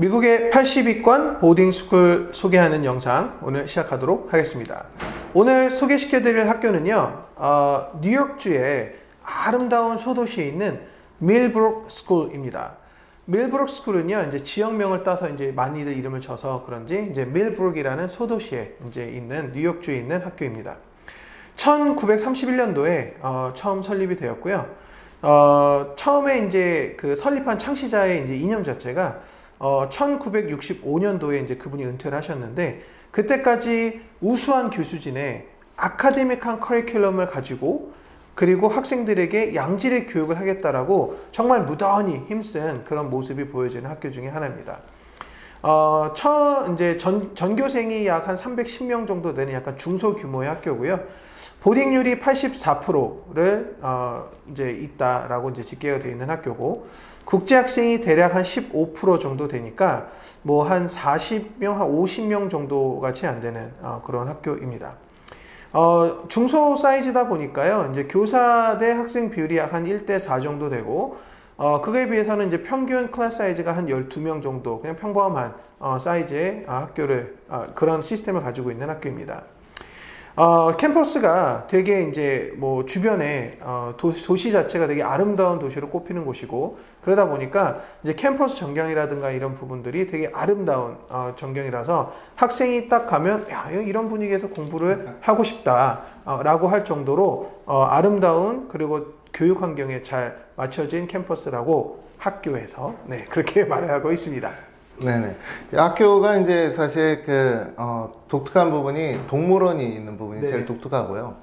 미국의 80위권 보딩스쿨 소개하는 영상 오늘 시작하도록 하겠습니다. 오늘 소개시켜드릴 학교는요, 뉴욕주의 아름다운 소도시에 있는 밀브룩 스쿨입니다. 밀브룩 스쿨은요, 이제 지역명을 따서 이제 많이들 이름을 줘서 그런지 이제 밀브룩이라는 소도시에 이제 있는 뉴욕주에 있는 학교입니다. 1931년도에 처음 설립이 되었고요. 처음에 이제 그 설립한 창시자의 이제 이념 자체가 1965년도에 이제 그분이 은퇴를 하셨는데, 그때까지 우수한 교수진의 아카데믹한 커리큘럼을 가지고 그리고 학생들에게 양질의 교육을 하겠다라고 정말 무던히 힘쓴 그런 모습이 보여지는 학교 중에 하나입니다. 이제 전교생이 약 한 310명 정도 되는 약간 중소 규모의 학교고요. 보딩률이 84%를 이제 있다라고 이제 집계가 되어 있는 학교고, 국제 학생이 대략 한 15% 정도 되니까 뭐 한 40명, 한 50명 정도가 채 안 되는 그런 학교입니다. 중소 사이즈다 보니까요, 이제 교사 대 학생 비율이 약 한 1대4 정도 되고, 그거에 비해서는 이제 평균 클래스 사이즈가 한 12명 정도, 그냥 평범한 사이즈의 학교를, 그런 시스템을 가지고 있는 학교입니다. 캠퍼스가 되게 이제 뭐 주변에 도시 자체가 되게 아름다운 도시로 꼽히는 곳이고, 그러다 보니까 이제 캠퍼스 전경이라든가 이런 부분들이 되게 아름다운 전경이라서 학생이 딱 가면 야, 이런 분위기에서 공부를 하고 싶다라고 할 정도로 아름다운 그리고 교육 환경에 잘 맞춰진 캠퍼스라고 학교에서 그렇게 말을 하고 있습니다. 네네. 학교가 이제 사실 독특한 부분이 동물원이 있는 부분이 제일 독특하고요.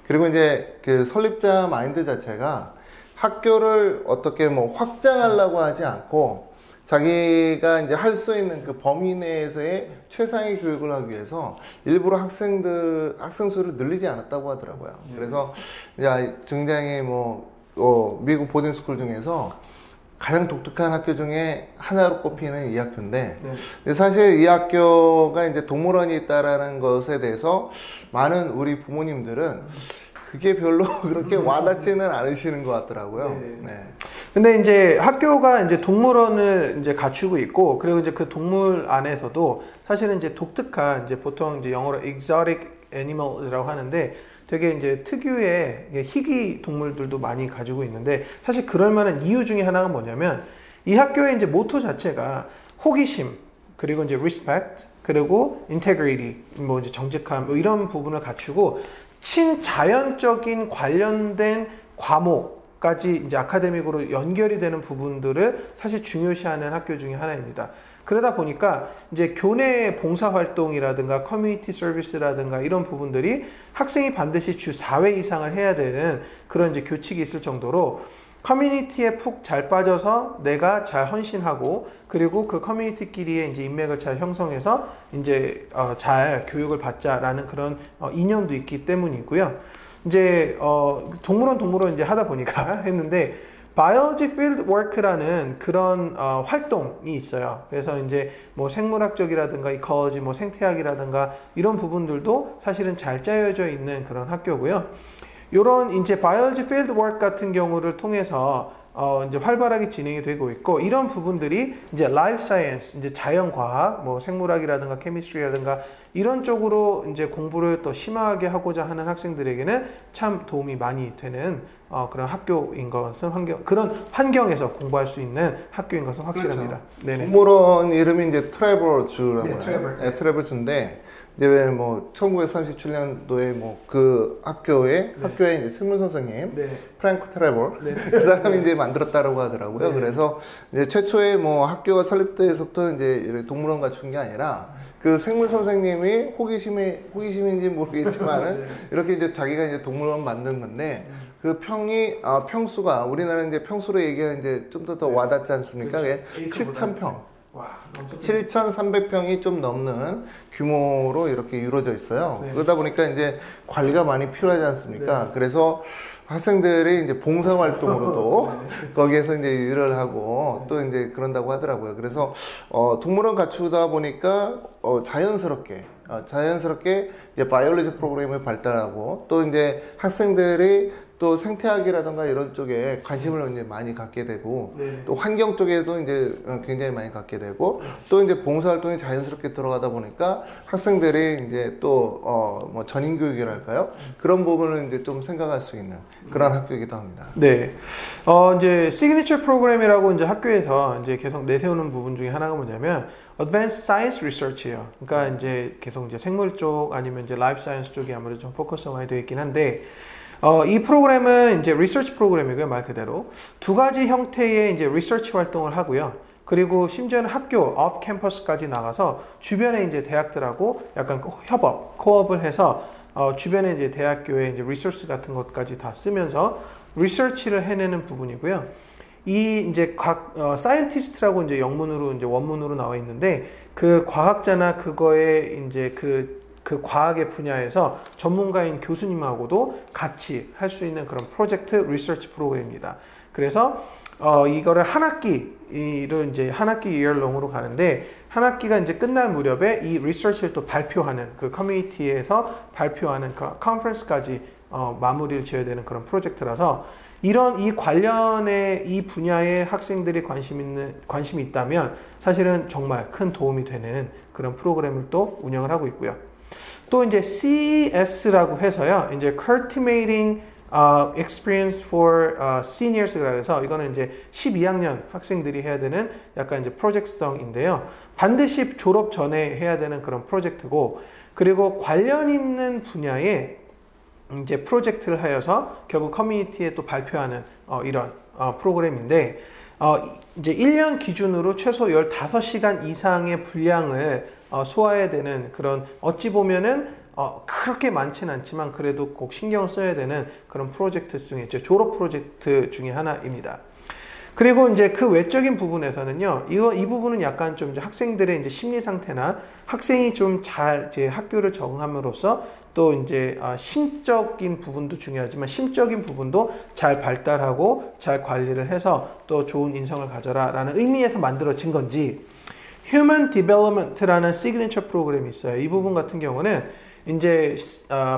그리고 이제 그 설립자 마인드 자체가 학교를 어떻게 뭐 확장하려고 하지 않고 자기가 이제 할 수 있는 그 범위 내에서의 최상의 교육을 하기 위해서 일부러 학생 수를 늘리지 않았다고 하더라고요. 그래서 이제 굉장히 미국 보딩스쿨 중에서 가장 독특한 학교 중에 하나로 꼽히는 이 학교인데, 사실 이 학교가 이제 동물원이 있다라는 것에 대해서 많은 우리 부모님들은 그게 별로 그렇게 와닿지는 않으시는 것 같더라고요. 근데 이제 학교가 이제 동물원을 이제 갖추고 있고, 그리고 이제 그 동물 안에서도 사실은 이제 독특한, 이제 보통 이제 영어로 exotic animals라고 하는데, 되게 이제 특유의 희귀 동물들도 많이 가지고 있는데, 사실 그럴 만한 이유 중에 하나가 뭐냐면, 이 학교의 이제 모토 자체가 호기심, 그리고 이제 respect, 그리고 integrity, 뭐 이제 정직함, 뭐 이런 부분을 갖추고 친자연적인 관련된 과목까지 이제 아카데믹으로 연결이 되는 부분들을 사실 중요시하는 학교 중에 하나입니다. 그러다 보니까 이제 교내 봉사활동이라든가 커뮤니티 서비스라든가 이런 부분들이 학생이 반드시 주 4회 이상을 해야 되는 그런 이제 교칙이 있을 정도로 커뮤니티에 푹 잘 빠져서 내가 잘 헌신하고, 그리고 그 커뮤니티끼리의 이제 인맥을 잘 형성해서 이제 잘 교육을 받자라는 그런 이념도 있기 때문이고요. 이제 동물원 이제 하다 보니까 했는데, Biology Field Work라는 그런 활동이 있어요. 그래서 이제 뭐 생물학적이라든가 이컬러지, 뭐 생태학이라든가 이런 부분들도 사실은 잘 짜여져 있는 그런 학교고요. 요런 이제 Biology Field Work 같은 경우를 통해서 이제 활발하게 진행이 되고 있고, 이런 부분들이 이제 Life Science, 이제 자연과학, 뭐 생물학이라든가 케미스트리라든가 이런 쪽으로 이제 공부를 더 심하게 하고자 하는 학생들에게는 참 도움이 많이 되는 그런 학교인 것은 그런 환경에서 공부할 수 있는 학교인 것은 확실합니다. 그렇죠. 동물원 이름이 이제 트레버 주라고 해요. 트레버 주인데, 이제 뭐 1937년도에 뭐 그 학교의 이제 생물 선생님 프랭크 트레버 그 사람이 이제 만들었다라고 하더라고요. 그래서 이제 최초의 뭐 학교가 설립돼서부터 이제 동물원 갖춘 게 아니라 그 생물 선생님이 호기심인지 모르겠지만은 이렇게 이제 자기가 이제 동물원 만든 건데, 그 평수가 우리나라 이제 평수로 얘기하면 이제 좀 더 와닿지 않습니까? 그렇죠. 7,000평. 7,300평이 좀 넘는 규모로 이렇게 이루어져 있어요. 그러다 보니까 이제 관리가 많이 필요하지 않습니까? 그래서 학생들이 이제 봉사활동으로도 거기에서 이제 일을 하고 또 이제 그런다고 하더라고요. 그래서 동물원 갖추다 보니까 자연스럽게 이제 바이올로지 프로그램을 발달하고, 또 이제 학생들이 또 생태학이라든가 이런 쪽에 관심을 이제 많이 갖게 되고 네. 또 환경 쪽에도 이제 굉장히 많이 갖게 되고 또 이제 봉사활동이 자연스럽게 들어가다 보니까 학생들이 이제 또 뭐 전인 교육이랄까요? 그런 부분을 이제 좀 생각할 수 있는 그런 학교이기도 합니다. 네. 이제 시그니처 프로그램이라고 이제 학교에서 이제 계속 내세우는 부분 중에 하나가 뭐냐면 Advanced Science Research예요. 그러니까 이제 계속 이제 생물 쪽 아니면 이제 Life Science 쪽이 아무래도 좀 포커스가 많이 되어 있긴 한데 이 프로그램은 이제 리서치 프로그램이고요. 말 그대로 두 가지 형태의 이제 리서치 활동을 하고요. 그리고 심지어는 학교 오프 캠퍼스까지 나가서 주변에 이제 대학들하고 약간 코업을 해서 주변에 이제 대학교의 이제 리소스 같은 것까지 다 쓰면서 리서치를 해내는 부분이고요. 이 이제 사이언티스트라고 이제 영문으로 이제 원문으로 나와 있는데 그 과학자나 그거에 이제 그 과학의 분야에서 전문가인 교수님하고도 같이 할 수 있는 그런 프로젝트 리서치 프로그램입니다. 그래서 이거를 한 학기로 이제 한 학기 yearlong으로 가는데 한 학기가 이제 끝날 무렵에 이 리서치를 또 발표하는 그 커뮤니티에서 발표하는 그 컨퍼런스까지 마무리를 지어야 되는 그런 프로젝트라서 이 관련의 이 분야에 학생들이 관심이 있다면 사실은 정말 큰 도움이 되는 그런 프로그램을 또 운영을 하고 있고요. 또 이제 CES라고 해서요. 이제 Cultivating Experience for Seniors라 해서 이거는 이제 12학년 학생들이 해야 되는 약간 이제 프로젝트성인데요. 반드시 졸업 전에 해야 되는 그런 프로젝트고 그리고 관련 있는 분야에 이제 프로젝트를 하여서 결국 커뮤니티에 또 발표하는 이런 프로그램인데 이제 1년 기준으로 최소 15시간 이상의 분량을 소화해야 되는 그런 어찌 보면은 그렇게 많지는 않지만 그래도 꼭 신경을 써야 되는 그런 프로젝트 중에 이제 졸업 프로젝트 중에 하나입니다. 그리고 이제 그 외적인 부분에서는요, 이 부분은 약간 좀 이제 학생들의 이제 심리 상태나 학생이 좀 잘 이제 학교를 적응함으로써 또 이제 심적인 부분도 중요하지만 심적인 부분도 잘 발달하고 잘 관리를 해서 또 좋은 인성을 가져라라는 의미에서 만들어진 건지 Human Development라는 시그니처 프로그램이 있어요. 이 부분 같은 경우는 이제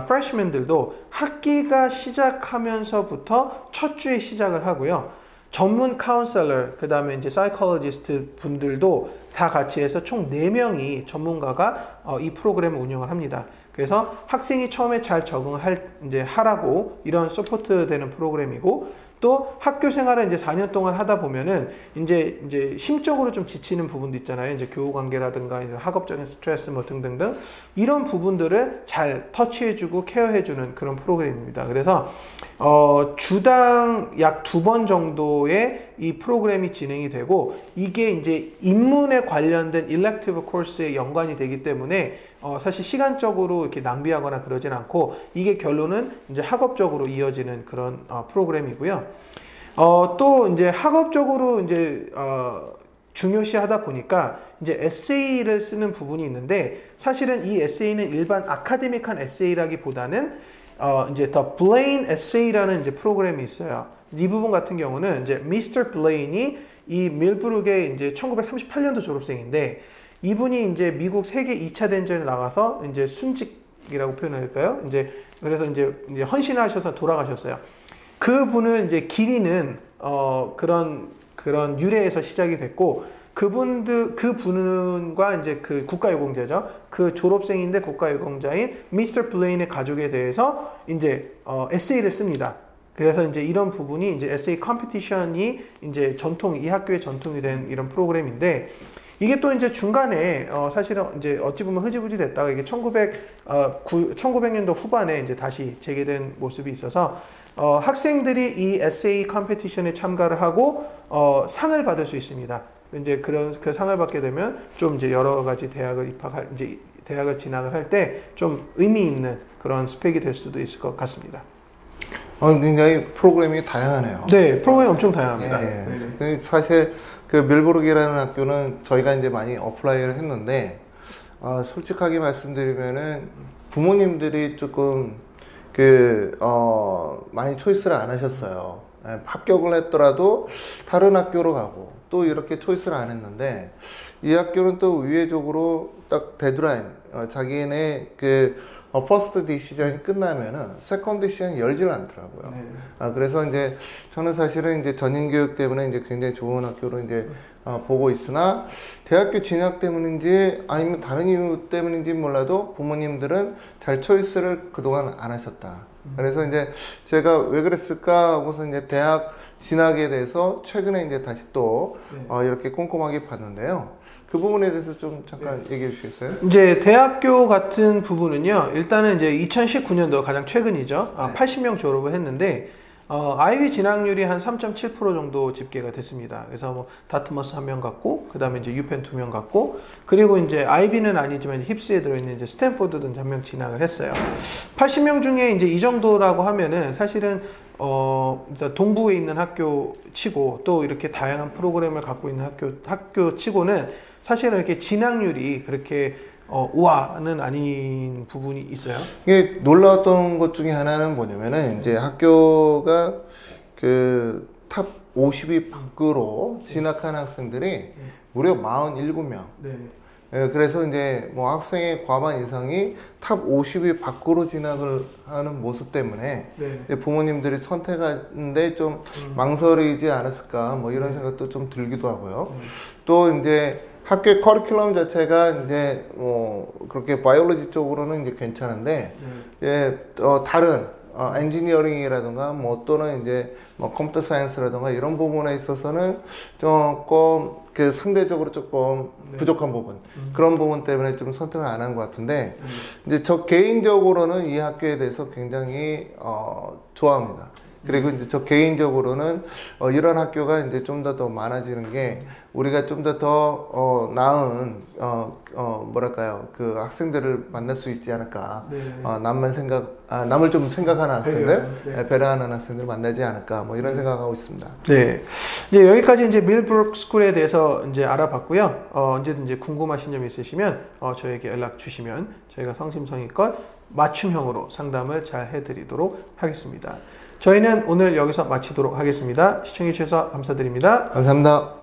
freshman들도 학기가 시작하면서부터 첫 주에 시작을 하고요. 전문 카운셀러, 그 다음에 이제 사이콜로지스트 분들도 다 같이 해서 총 4명이 전문가가 이 프로그램을 운영을 합니다. 그래서 학생이 처음에 잘 적응을 하라고 이런 서포트 되는 프로그램이고 또 학교 생활을 이제 4년 동안 하다 보면은 이제 심적으로 좀 지치는 부분도 있잖아요. 이제 교우 관계라든가 이제 학업적인 스트레스 뭐 등등등 이런 부분들을 잘 터치해주고 케어해주는 그런 프로그램입니다. 그래서 주당 약 2번 정도의 이 프로그램이 진행이 되고 이게 이제 인문에 관련된 일렉티브 코र्스에 연관이 되기 때문에 사실 시간적으로 이렇게 낭비하거나 그러진 않고 이게 결론은 이제 학업적으로 이어지는 그런 프로그램이고요. 또 이제 학업적으로 이제 중요시하다 보니까 이제 에세이를 쓰는 부분이 있는데 사실은 이 에세이는 일반 아카데믹한 에세이라기보다는 이제 더 블레인 에세이라는 이제 프로그램이 있어요. 이 부분 같은 경우는 이제 미스터 블레인이 이 밀브룩의 이제 1938년도 졸업생인데 이분이 이제 미국 세계 2차 대전에 나가서 이제 순직이라고 표현할까요? 그래서 이제 헌신하셔서 돌아가셨어요. 그분을 이제 기리는 그런 유래에서 시작이 됐고 그분과 이제 그 국가유공자죠. 그 졸업생인데 국가유공자인 미스터 블레인의 가족에 대해서 이제 에세이를 씁니다. 그래서 이제 이런 부분이 이제 에세이 컴피티션이 이제 이 학교의 전통이 된 이런 프로그램인데 이게 또 이제 중간에 사실은 이제 어찌 보면 흐지부지 됐다가 이게 1900년도 후반에 이제 다시 재개된 모습이 있어서 학생들이 이 에세이 컴피티션에 참가를 하고 상을 받을 수 있습니다. 이제 그 상을 받게 되면 좀 이제 여러 가지 대학을 진학을 할 때 좀 의미 있는 그런 스펙이 될 수도 있을 것 같습니다. 굉장히 프로그램이 다양하네요. 네, 프로그램이 엄청 다양합니다. 예. 네. 사실 그 밀브룩이라는 학교는 저희가 이제 많이 어플라이를 했는데 솔직하게 말씀드리면은 부모님들이 조금 많이 초이스를 안 하셨어요. 합격을 했더라도 다른 학교로 가고 또 이렇게 초이스를 안 했는데 이 학교는 또 의외적으로 딱 데드라인 자기네 그 퍼스트 디시전이 끝나면은 세컨드 디시전이 열질 않더라고요. 네. 그래서 이제 저는 사실은 이제 전인 교육 때문에 이제 굉장히 좋은 학교로 이제 보고 있으나 대학교 진학 때문인지 아니면 다른 이유 때문인지 몰라도 부모님들은 잘 초이스를 그동안 안 하셨다. 그래서 이제 제가 왜 그랬을까 하고서 이제 대학 진학에 대해서 최근에 이제 다시 또 이렇게 꼼꼼하게 봤는데요. 그 부분에 대해서 좀 잠깐 얘기해 주시겠어요? 이제 대학교 같은 부분은요, 일단은 이제 2019년도 가장 최근이죠. 80명 졸업을 했는데, 아이비 진학률이 한 3.7% 정도 집계가 됐습니다. 그래서 뭐, 다트머스 1명 갔고, 그 다음에 이제 유펜 2명 갔고, 그리고 이제 아이비는 아니지만 힙스에 들어있는 이제 스탠포드든 1명 진학을 했어요. 80명 중에 이제 이 정도라고 하면은 사실은, 동부에 있는 학교 치고, 또 이렇게 다양한 프로그램을 갖고 있는 학교 치고는 사실은 이렇게 진학률이 그렇게 우아는 아닌 부분이 있어요. 이게 놀라웠던 것 중에 하나는 뭐냐면은 이제 학교가 그 탑 50위 밖으로 진학한 학생들이 무려 47명. 네. 그래서 이제 뭐 학생의 과반 이상이 탑 50위 밖으로 진학을 하는 모습 때문에 부모님들이 선택하는데 좀 망설이지 않았을까 뭐 이런 생각도 좀 들기도 하고요. 또 이제 학교의 커리큘럼 자체가 이제 그렇게 바이올로지 쪽으로는 이제 괜찮은데 다른 엔지니어링이라든가 뭐 또는 이제 뭐 컴퓨터 사이언스라든가 이런 부분에 있어서는 조금 그 상대적으로 조금 부족한 부분 그런 부분 때문에 좀 선택을 안 한 것 같은데 이제 저 개인적으로는 이 학교에 대해서 굉장히 좋아합니다. 그리고 이제 저 개인적으로는 이런 학교가 이제 좀 더 많아지는 게 우리가 좀 더 나은 뭐랄까요 그 학생들을 만날 수 있지 않을까. 남을 좀 생각하는 학생들, 배려하는 학생들 만나지 않을까 뭐 이런 생각하고 있습니다. 네, 이제 여기까지 이제 밀브룩 스쿨에 대해서 이제 알아봤고요. 언제든 이제 궁금하신 점 있으시면 저에게 연락 주시면 저희가 성심성의껏 맞춤형으로 상담을 잘 해드리도록 하겠습니다. 저희는 오늘 여기서 마치도록 하겠습니다. 시청해 주셔서 감사드립니다. 감사합니다.